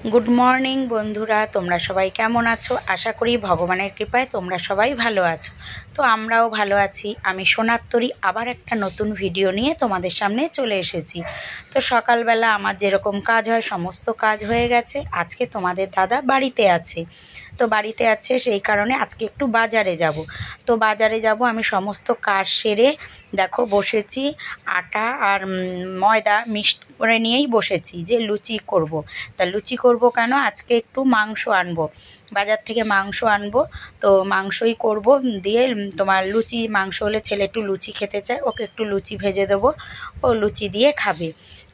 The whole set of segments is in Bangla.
গুড মর্নিং বন্ধুরা, তোমরা সবাই কেমন আছো? আশা করি ভগবানের কৃপায় তোমরা সবাই ভালো আছো। তো আমরাও ভালো আছি। আমি সোনার আবার একটা নতুন ভিডিও নিয়ে তোমাদের সামনে চলে এসেছি। তো সকালবেলা আমার যেরকম কাজ হয় সমস্ত কাজ হয়ে গেছে। আজকে তোমাদের দাদা বাড়িতে আছে, তো বাড়িতে আছে সেই কারণে আজকে একটু বাজারে যাব। তো বাজারে যাব, আমি সমস্ত কাজ সেরে দেখো বসেছি। আটা আর ময়দা মিক্সড করে নিয়েই বসেছি যে লুচি করব। তা লুচি করব কেন, আজকে একটু মাংস আনবো, বাজার থেকে মাংস আনবো। তো মাংসই করব, দিয়ে তোমার লুচি, মাংস হলে ছেলে একটু লুচি খেতে চায়, ওকে একটু লুচি ভেজে দেবো, ও লুচি দিয়ে খাবে।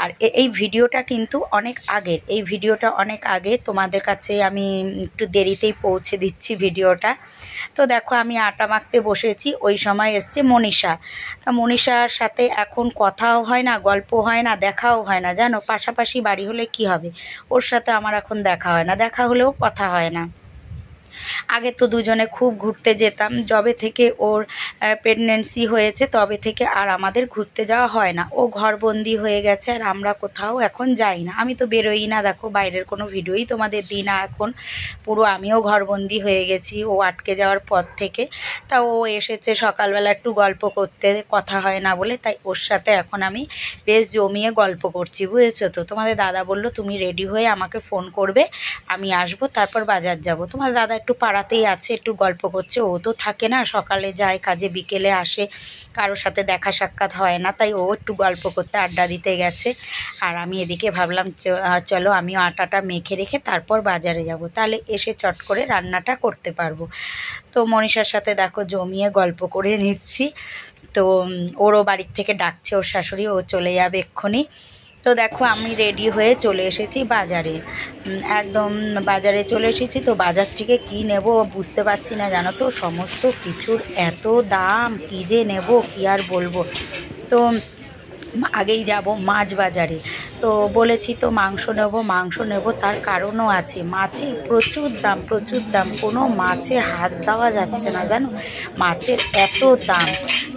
আর এই ভিডিওটা কিন্তু অনেক আগের, এই ভিডিওটা অনেক আগে, তোমাদের কাছে আমি একটু দেরিতেই পৌঁছে দিচ্ছি ভিডিওটা। তো দেখো আমি আটা মাখতে বসেছি, ওই সময় এসছে মনীষা। তা মনীষার সাথে এখন কথাও হয় না, গল্প হয় না, দেখাও হয় না, জানো। পাশাপাশি বাড়ি হলে কি হবে, ওর সাথে আমার এখন দেখা হয় না, দেখা হলেও কথা হয় না। আগে তো দুজনে খুব ঘুরতে যেতাম, যবে থেকে ওর প্রেগনেন্সি হয়েছে তবে থেকে আর আমাদের ঘুরতে যাওয়া হয় না। ও ঘরবন্দি হয়ে গেছে আর আমরা কোথাও এখন যাই না। আমি তো বেরোই না, দেখো বাইরের কোনো ভিডিওই তোমাদের দিই না এখন। পুরো আমিও ঘরবন্দি হয়ে গেছি ও আটকে যাওয়ার পর থেকে। তা ও এসেছে সকালবেলা একটু গল্প করতে, কথা হয় না বলে, তাই ওর সাথে এখন আমি বেশ জমিয়ে গল্প করছি, বুঝেছো তো। তোমাদের দাদা বলল তুমি রেডি হয়ে আমাকে ফোন করবে, আমি আসবো, তারপর বাজার যাব। তোমার দাদা একটু পাড়াতেই আছে, একটু গল্প করছে। ও তো থাকে না, সকালে যায় কাজে, বিকেলে আসে, কারোর সাথে দেখা সাক্ষাৎ হয় না, তাই ও একটু গল্প করতে আড্ডা দিতে গেছে। আর আমি এদিকে ভাবলাম চলো আমিও আটাটা মেখে রেখে তারপর বাজারে যাব, তাহলে এসে চট করে রান্নাটা করতে পারবো। তো মনীষার সাথে দেখো জমিয়ে গল্প করে নিচ্ছি। তো ওরও বাড়ির থেকে ডাকছে ওর শাশুড়ি, ও চলে যাবে এক্ষুনি। তো দেখো আমি রেডি হয়ে চলে এসেছি বাজারে, একদম বাজারে চলে এসেছি। তো বাজার থেকে কি নেব বুঝতে পারছি না, জানো তো, সমস্ত কিছুর এত দাম, কী যে নেব কী আর বলবো। তো আগেই যাব মাছ বাজারে, তো বলেছি তো মাংস নেব, তার কারণও আছে। মাছের প্রচুর দাম, প্রচুর দাম, কোনো মাছে হাত দেওয়া যাচ্ছে না, জানো, মাছের এত দাম।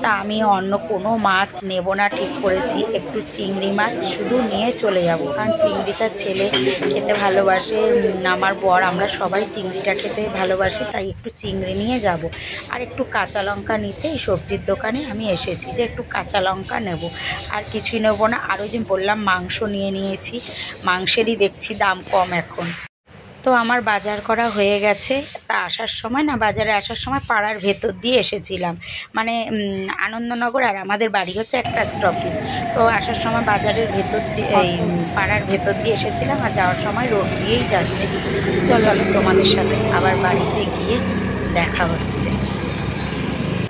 তা আমি অন্য কোনো মাছ নেব না ঠিক করেছি, একটু চিংড়ি মাছ শুধু নিয়ে চলে যাব, কারণ চিংড়িটা ছেলে খেতে ভালোবাসে, আমার বর, আমরা সবাই চিংড়িটা খেতে ভালোবাসি, তাই একটু চিংড়ি নিয়ে যাব। আর একটু কাঁচা লঙ্কা নিতে এই সবজির দোকানে আমি এসেছি, যে একটু কাঁচা লঙ্কা নেব, আর কিছুই নেব না। আর ওই যে বললাম মাংস নিয়েছি, মাংসেরই দেখছি দাম কম এখন। তো আমার বাজার করা হয়ে গেছে। তা আসার সময় না, বাজারে আসার সময় পাড়ার ভেতর দিয়ে এসেছিলাম, মানে আনন্দনগর আর আমাদের বাড়ি হচ্ছে একটা স্টপেজ। তো আসার সময় বাজারের ভেতর দিয়ে, এই পাড়ার ভেতর দিয়ে এসেছিলাম, আর যাওয়ার সময় রোড দিয়েই যাচ্ছি। চলো তোমাদের সাথে আবার বাড়িতে গিয়ে দেখা হচ্ছে।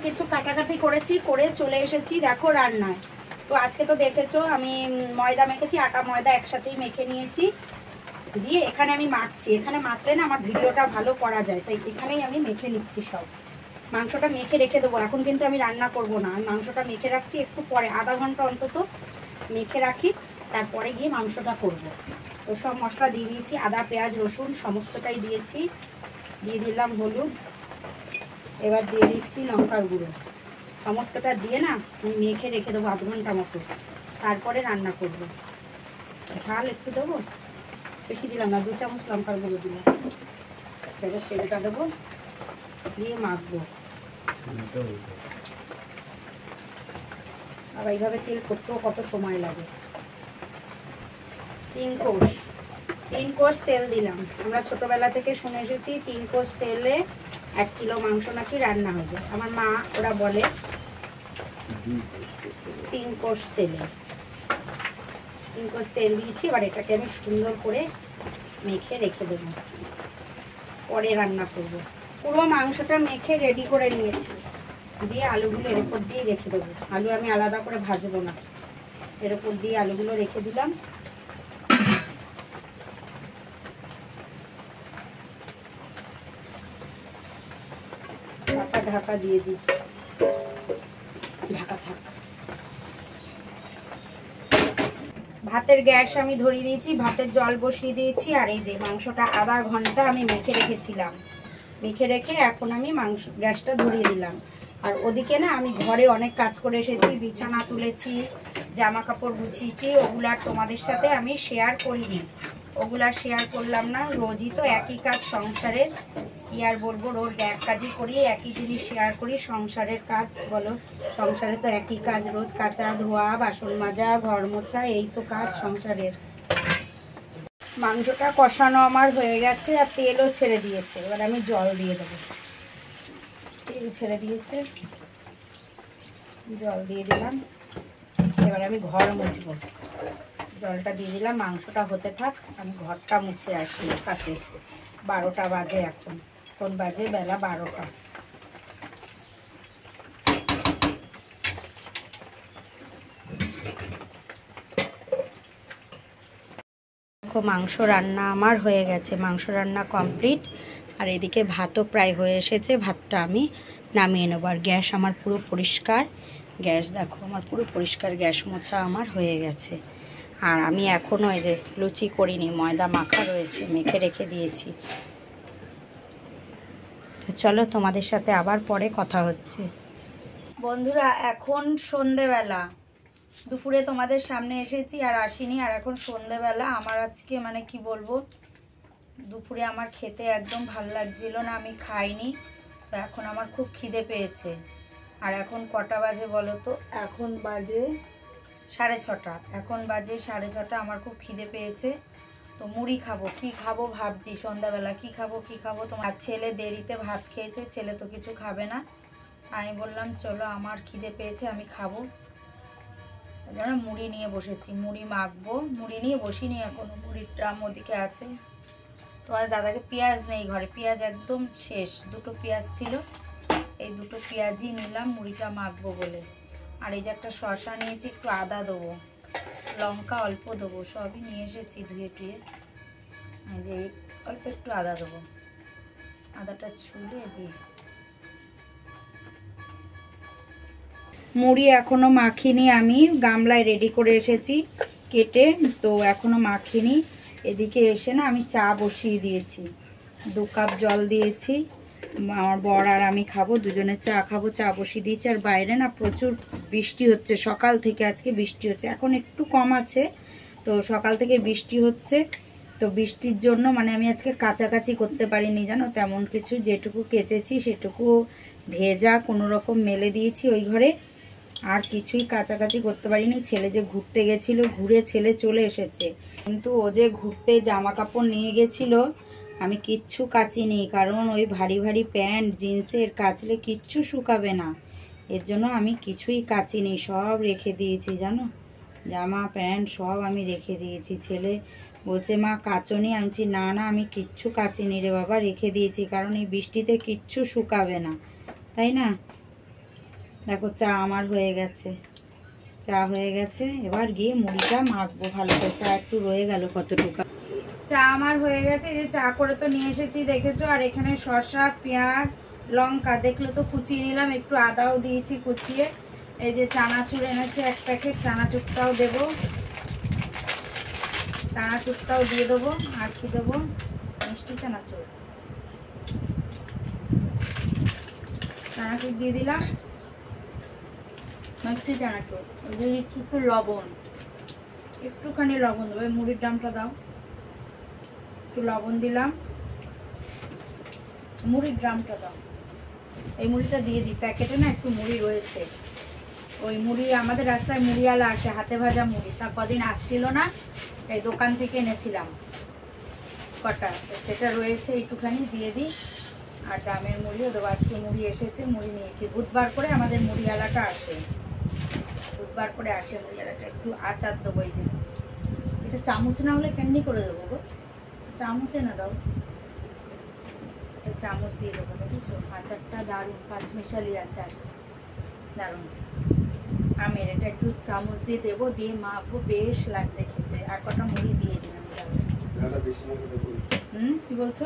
কিছু কাটাকাটি করেছি, করে চলে এসেছি দেখো রান্নায়। তো আজকে তো দেখেছো আমি ময়দা মেখেছি, আটা ময়দা একসাথেই মেখে নিয়েছি, দিয়ে এখানে আমি মাখছি। এখানে মাখলে না আমার ভিডিওটা ভালো করা যায়, তাই এখানেই আমি মেখে নিচ্ছি সব। মাংসটা মেখে রেখে দেবো, এখন কিন্তু আমি রান্না করব না, আমি মাংসটা মেখে রাখছি, একটু পরে আধা ঘন্টা অন্তত মেখে রাখি, তারপরে গিয়ে মাংসটা করব। তো সব মশলা দিয়ে দিয়েছি, আদা পেঁয়াজ রসুন সমস্তটাই দিয়েছি, দিয়ে দিলাম হলুদ, এবার দিয়ে দিচ্ছি লঙ্কার গুঁড়ো, সমস্তটা দিয়ে না আমি মেখে রেখে দেবো আধ ঘন্টা মতো, তারপরে রান্না করব। ঝাল একটু দেবো, বেশি দিলাম না, 2 চামচ লঙ্কার গুঁড়ো দিলাম। আচ্ছা এবার তেলটা দেবো, দিয়ে মাখবো। আর এইভাবে তেল করতেও কত সময় লাগে। 3 কোষ তেল দিলাম। আমরা ছোটবেলা থেকে শুনে এসেছি 3 কোষ তেলে 1 কিলো মাংস নাকি রান্না হয়ে যায়। আমার মা ওরা বলে 3 কোষ তেলে। 3 কোষ তেল দিয়েছি, এবার এটাকে আমি সুন্দর করে মেখে রেখে দেবো, পরে রান্না করব। পুরো মাংসটা মেখে রেডি করে নিয়েছি, দিয়ে আলুগুলো এর উপর দিয়ে রেখে দেবো। আলু আমি আলাদা করে ভাজবো না, এর উপর দিয়ে আলুগুলো রেখে দিলাম। ঢাকা দিয়ে দিই, ঢাকা থাক। ভাতের গ্যাস আমি ধরিয়ে দিয়েছি, ভাতের জল বসিয়ে দিয়েছি, আর এই যে মাংসটা আধা ঘন্টা আমি মেখে রেখেছিলাম, মেখে রেখে এখন আমি গ্যাসটা ধরিয়ে দিলাম। আর ওদিকে না আমি ঘরে অনেক কাজ করে এসেছি, বিছানা তুলেছি, জামা কাপড় গুছিয়েছি, ওগুলো আর তোমাদের সাথে আমি শেয়ার করিনি। ওগুলা শেয়ার করলাম না। রোজই তো একই কাজ সংসারের, কি আর বলবো, রোজ এক কাজই করি, একই জিনিস শেয়ার করি। সংসারের কাজ বলো, সংসারে তো একই কাজ, রোজ কাচা ধোয়া, বাসন মাজা, ঘর মোছা, এই তো কাজ সংসারের। মাংসটা কষানো আমার হয়ে গেছে আর তেলও ছেড়ে দিয়েছে। এবার আমি জল দিয়ে দেবো। তেল ছেড়ে দিয়েছে, জল দিয়ে দিলাম। এবার আমি ঘর মুছবো। জলটা দিয়ে দিলাম, মাংসটা হতে থাক, আমি ঘরটা মুছে আসি। তাতে 12টা বাজে, এখন বাজে বেলা 12টা। মাংস রান্না আমার হয়ে গেছে, মাংস রান্না কমপ্লিট। আর এদিকে ভাতও প্রায় হয়ে এসেছে, ভাতটা আমি নামিয়ে নেবো। আর গ্যাস আমার পুরো পরিষ্কার, গ্যাস দেখো আমার পুরো পরিষ্কার, গ্যাস মোছা আমার হয়ে গেছে। আর আমি এখনও এই যে লুচি করিনি, ময়দা মাখা রয়েছে, মেখে রেখে দিয়েছি। তো চলো তোমাদের সাথে আবার পরে কথা হচ্ছে। বন্ধুরা এখন সন্ধেবেলা, দুপুরে তোমাদের সামনে এসেছি আর আসিনি, আর এখন সন্ধেবেলা। আমার আজকে মানে কি বলবো, দুপুরে আমার খেতে একদম ভাল লাগছিল না, আমি খাইনি। তো এখন আমার খুব খিদে পেয়েছে। আর এখন কটা বাজে বলো তো? এখন বাজে 6:30। এখন বাজে 6:30, আমার খুব খিদে পেয়েছে। তো মুড়ি খাবো, কি খাবো ভাবছি সন্ধ্যাবেলা, কি খাবো। তোমার ছেলে দেরিতে ভাত খেয়েছে, ছেলে তো কিছু খাবে না। আমি বললাম চলো আমার খিদে পেয়েছে, আমি খাবো। মুড়ি নিয়ে বসেছি, মুড়ি মাখবো। মুড়ি নিয়ে বসিনি এখনো, মুড়ির ড্রাম ওদিকে আছে। তোমাদের দাদাকে পেঁয়াজ নেই ঘরে, পেঁয়াজ একদম শেষ, 2টো পেঁয়াজ ছিল, এই 2টো পেঁয়াজই নিলাম মুড়িটা মাখবো বলে। আর এই যে একটা শসা নিয়েছি, একটু আদা দেবো, লঙ্কা অল্প দেবো, সবই নিয়ে এসেছি ধুয়ে টুয়ে। এই যে অল্প একটু আদা দেবো, আদাটা ছুলে দিই। মুড়ি এখনো মাখিনি, আমি গামলায় রেডি করে এসেছি কেটে, তো এখনো মাখিনি। এদিকে এসে না আমি চা বসিয়ে দিয়েছি, 2 কাপ জল দিয়েছি। আমার বর আর আমি খাবো, দুজনে চা খাবো, চা বসিয়ে দিয়েছি। আর বাইরে না প্রচুর বৃষ্টি হচ্ছে, সকাল থেকে আজকে বৃষ্টি হচ্ছে, এখন একটু কম আছে, তো সকাল থেকে বৃষ্টি হচ্ছে। তো বৃষ্টির জন্য মানে আমি আজকে কাচাকাচি করতে পারিনি জানো, তেমন কিছু। যেটুকু কেচেছি সেটুকু ভেজা কোনো রকম মেলে দিয়েছি ওই ঘরে, আর কিছুই কাচাকাচি করতে পারিনি। ছেলে যে ঘুরতে গেছিল, ঘুরে ছেলে চলে এসেছে, কিন্তু ও যে ঘুরতে জামা কাপড় নিয়ে গেছিল, আমি কিচ্ছু কাচিনি, কারণ ওই ভারী ভারী প্যান্ট জিন্সের কাচলে কিচ্ছু শুকাবে না, এর জন্য আমি কিছুই কাচিনি, সব রেখে দিয়েছি জানো, জামা প্যান্ট সব আমি রেখে দিয়েছি। ছেলে বলছে মা কাচনি, আমি বলছি না না আমি কিচ্ছু কাচিনি রে বাবা, রেখে দিয়েছি, কারণ এই বৃষ্টিতে কিচ্ছু শুকাবে না, তাই না। দেখো চা আমার হয়ে গেছে, চা হয়ে গেছে, এবার গিয়ে মুড়িটা মাখবো ভালো করে। চা একটু রয়ে গেল কতটুকু। চা আমার হয়ে গেছে, এই যে চা করে তো নিয়ে এসেছি দেখেছো। আর এখানে শসা, পেঁয়াজ, লঙ্কা দেখলে তো কুচিয়ে নিলাম, একটু আদাও দিয়েছি কুচিয়ে। এই যে চানাচুর এনেছে 1 প্যাকেট, চানাচুরটাও দেবো, চানাচুরটাও দিয়ে দেবো। আর কি দেবো, মিষ্টি চানাচুর, চানাচুর দিয়ে দিলাম, মিষ্টি চানাচুর দিয়ে দিচ্ছি। একটু লবণ, একটুখানি লবণ দেবো, মুড়ির দামটা দাও, একটু লবণ দিলাম, মুড়ির গ্রামটা দাও, এই মুড়িটা দিয়ে দিই। প্যাকেটে না একটু মুড়ি রয়েছে, ওই মুড়ি আমাদের রাস্তায় মুড়িওয়ালা আসে, হাতে ভাজা মুড়ি, তা কদিন আসছিল না, এই দোকান থেকে এনেছিলাম কটা, সেটা রয়েছে, একটুখানি দিয়ে দিই। আর ড্রামের মুড়িও দেবো, আজকে মুড়ি এসেছে, মুড়ি নিয়েছি। বুধবার করে আমাদের মুড়িওয়ালাটা আসে, বুধবার করে আসে মুড়িওয়ালাটা। একটু আচার দেবো, এই যে এটা চামচ না হলে কেমনি করে দেবো গো, চামচে না দাও, চামচ দিয়ে দেবো, বুঝছো। আচারটা দারুণ, 5 মিশালি আচার, দারুণ আমের। এটা একটু চামচ দিয়ে দেবো, দিয়ে মাখবো, বেশ লাগবে খেতে। আর কটা মুড়ি দিয়ে দিলাম। কি বলছো?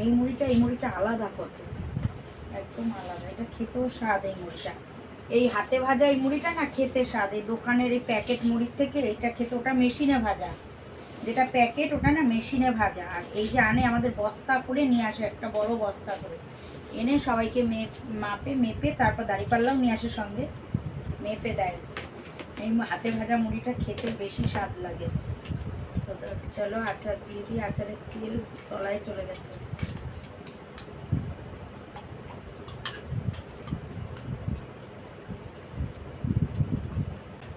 এই মুড়িটা আলাদা, কত একদম আলাদা, এটা খেতেও স্বাদ। এই মুড়িটা, এই হাতে ভাজা এই মুড়িটা না খেতে স্বাদ। এই দোকানের এই প্যাকেট মুড়ির থেকে এটা খেতে, ওটা মেশিনে ভাজা, যেটা প্যাকেট ওটা না মেশিনে ভাজা। আর এই যে আনে আমাদের বস্তা করে নিয়ে আসে, একটা বড় বস্তা করে এনে সবাইকে মেপে তারপর দাঁড়িপাল্লাও নিয়ে আসে সঙ্গে, মেপে দেয়। এই হাতে ভাজা মুড়িটা খেতে বেশি স্বাদ লাগে। তো চলো আচার দিয়ে দিই, আচারের তেল তলায় চলে গেছে।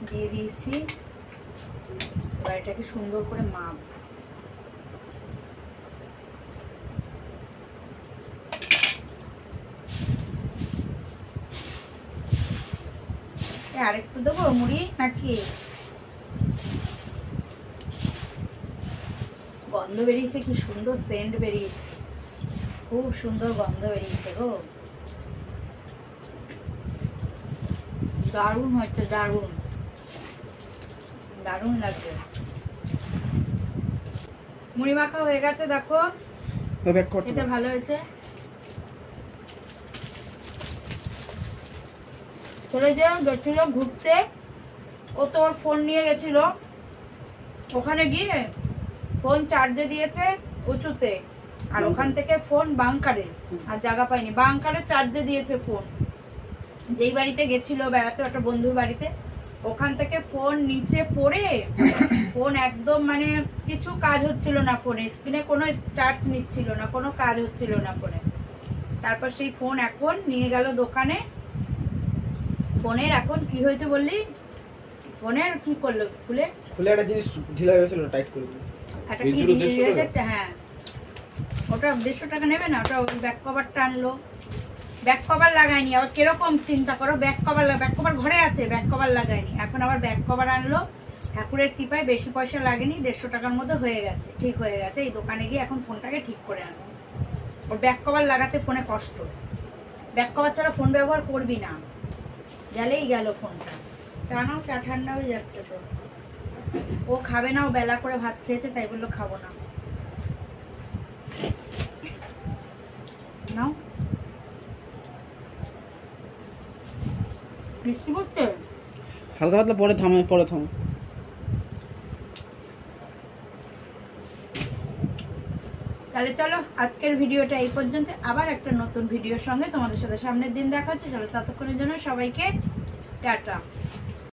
দিয়ে দিয়েছি, এবার এটাকে সুন্দর করে মাপ। আরেকটু দেবো মুড়ি নাকি? গন্ধ বেরিয়েছে, কি সুন্দর সেন্ট বেরিয়েছে, খুব সুন্দর গন্ধ বেরিয়েছে গো, দারুণ হয়েছে, দারুণ দারুণ লাগছে। মুড়ি মাখা হয়ে গেছে, দেখো এটা ভালো হয়েছে। চলে যে গেছিল ঘুরতে, ও তো ওর ফোন নিয়ে গেছিল, ওখানে গিয়ে ফোন চার্জে দিয়েছে উঁচুতে, আর ওখান থেকে ফোন বাংকারে, আর জায়গা পায়নি, বাংকারে চার্জে দিয়েছে ফোন। যেই বাড়িতে গেছিল বেড়াতে, একটা বন্ধুর বাড়িতে, ওখান থেকে ফোন নিচে পড়ে ফোন একদম মানে কিছু কাজ হচ্ছিল না, ফোনে স্ক্রিনে কোনো টাচ নিচ্ছিল না, কোনো কাজ হচ্ছিল না ফোনে। তারপর সেই ফোন এখন নিয়ে গেল দোকানে। ফোনের এখন কি হয়েছে বললি? ফোনের কি করলো? খুলে একটা জিনিস ঢিলা হয়ে গেছিল, টাইট করে দিল। একটা কি ঢিলা হয়ে গেছে? হ্যাঁ, ওটা 150 টাকা নেবে না, ওটা ব্যাক কভারটা আনলো, ব্যাক কভার লাগায়নি। আর কিরকম চিন্তা করো, ব্যাক কভার ঘরে আছে, ব্যাক কভার লাগায়নি, এখন আবার ব্যাক কভার আনলো। ঠাকুরের কৃপায় বেশি পয়সা লাগেনি, 150 টাকার মধ্যে হয়ে গেছে, ঠিক হয়ে গেছে। এই দোকানে গিয়ে এখন ফোনটাকে ঠিক করে আনবো। ওর ব্যাক কভার লাগাতে ফোনে কষ্ট, ব্যাক কভার ছাড়া ফোন ব্যবহার করবি না, গেলেই গেল ফোনটা। চা নাও, চা ঠান্ডা হয়ে যাচ্ছে তো। ও খাবে না, ও বেলা করে ভাত খেয়েছে, তাই বললো খাবো না। নাও, বৃষ্টি পড়ছে হালকা পাতলা, পরে থামে, পরে থামে। তাহলে চলো আজকের ভিডিওটা এই পর্যন্ত, আবার একটা নতুন ভিডিওর সঙ্গে তোমাদের সাথে সামনের দিন দেখা হচ্ছে। চলো ততক্ষণের জন্য সবাইকে টাটা।